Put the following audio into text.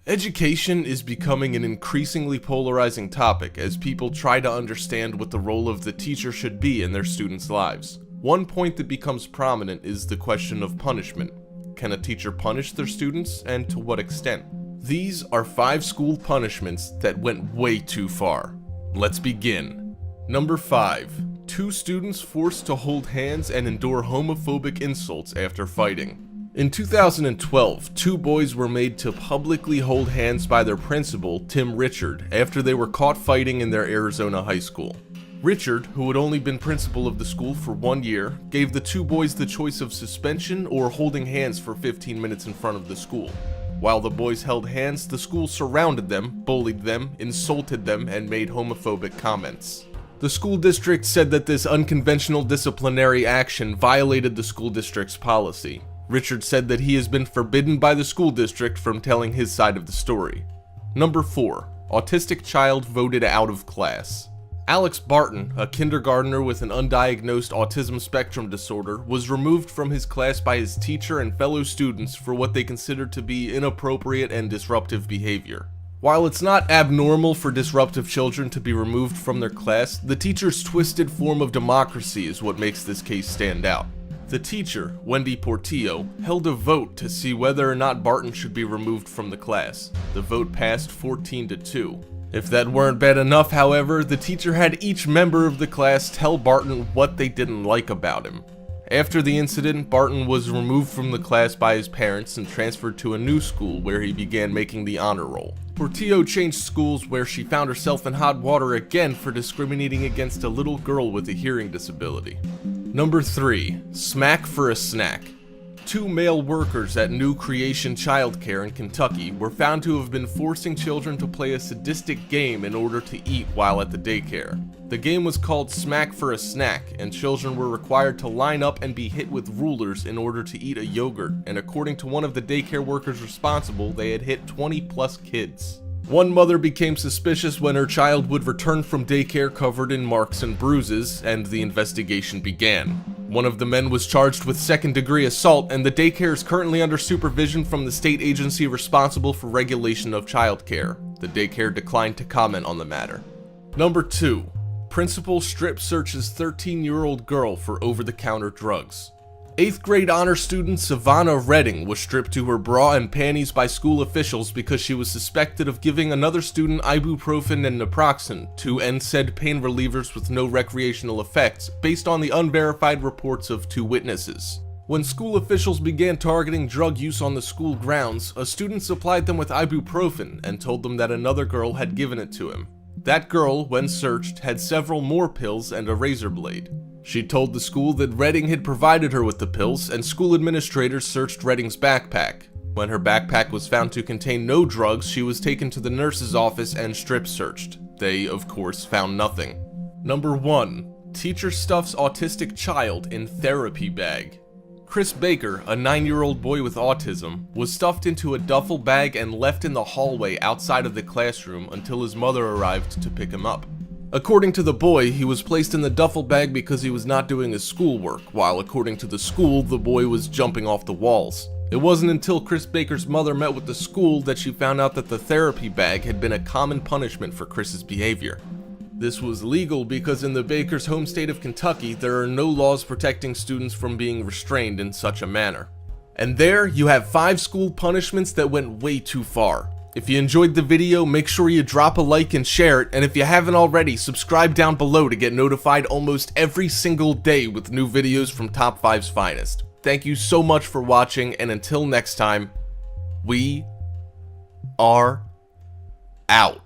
Education is becoming an increasingly polarizing topic as people try to understand what the role of the teacher should be in their students' lives. One point that becomes prominent is the question of punishment. Can a teacher punish their students, and to what extent? These are 5 school punishments that went way too far. Let's begin. Number 5. 2 students forced to hold hands and endure homophobic insults after fighting. In 2012, 2 boys were made to publicly hold hands by their principal, Tim Richard, after they were caught fighting in their Arizona high school. Richard, who had only been principal of the school for 1 year, gave the 2 boys the choice of suspension or holding hands for 15 minutes in front of the school. While the boys held hands, the school surrounded them, bullied them, insulted them, and made homophobic comments. The school district said that this unconventional disciplinary action violated the school district's policy. Richard said that he has been forbidden by the school district from telling his side of the story. Number 4. Autistic child voted out of class. Alex Barton, a kindergartner with an undiagnosed autism spectrum disorder, was removed from his class by his teacher and fellow students for what they considered to be inappropriate and disruptive behavior. While it's not abnormal for disruptive children to be removed from their class, the teacher's twisted form of democracy is what makes this case stand out. The teacher, Wendy Portillo, held a vote to see whether or not Barton should be removed from the class. The vote passed 14-2. If that weren't bad enough, however, the teacher had each member of the class tell Barton what they didn't like about him. After the incident, Barton was removed from the class by his parents and transferred to a new school where he began making the honor roll. Portillo changed schools where she found herself in hot water again for discriminating against a little girl with a hearing disability. Number 3. Smack for a snack. 2 male workers at New Creation Childcare in Kentucky were found to have been forcing children to play a sadistic game in order to eat while at the daycare. The game was called Smack for a Snack, and children were required to line up and be hit with rulers in order to eat a yogurt, and according to one of the daycare workers responsible, they had hit 20+ kids. One mother became suspicious when her child would return from daycare covered in marks and bruises, and the investigation began. One of the men was charged with second-degree assault, and the daycare is currently under supervision from the state agency responsible for regulation of childcare. The daycare declined to comment on the matter. Number 2. Principal strip searches 13-year-old girl for over-the-counter drugs. 8th grade honor student Savannah Redding was stripped to her bra and panties by school officials because she was suspected of giving another student ibuprofen and naproxen, 2 NSAID pain relievers with no recreational effects, based on the unverified reports of 2 witnesses. When school officials began targeting drug use on the school grounds, a student supplied them with ibuprofen and told them that another girl had given it to him. That girl, when searched, had several more pills and a razor blade. She told the school that Redding had provided her with the pills, and school administrators searched Redding's backpack. When her backpack was found to contain no drugs, she was taken to the nurse's office and strip searched. They, of course, found nothing. Number 1. Teacher stuffs autistic child in therapy bag. Chris Baker, a 9-year-old boy with autism, was stuffed into a duffel bag and left in the hallway outside of the classroom until his mother arrived to pick him up. According to the boy, he was placed in the duffel bag because he was not doing his schoolwork, while according to the school, the boy was jumping off the walls. It wasn't until Chris Baker's mother met with the school that she found out that the therapy bag had been a common punishment for Chris's behavior. This was legal because in the Baker's home state of Kentucky, there are no laws protecting students from being restrained in such a manner. And there you have 5 school punishments that went way too far. If you enjoyed the video, make sure you drop a like and share it, and if you haven't already, subscribe down below to get notified almost every single day with new videos from Top 5's finest. Thank you so much for watching, and until next time, we are out.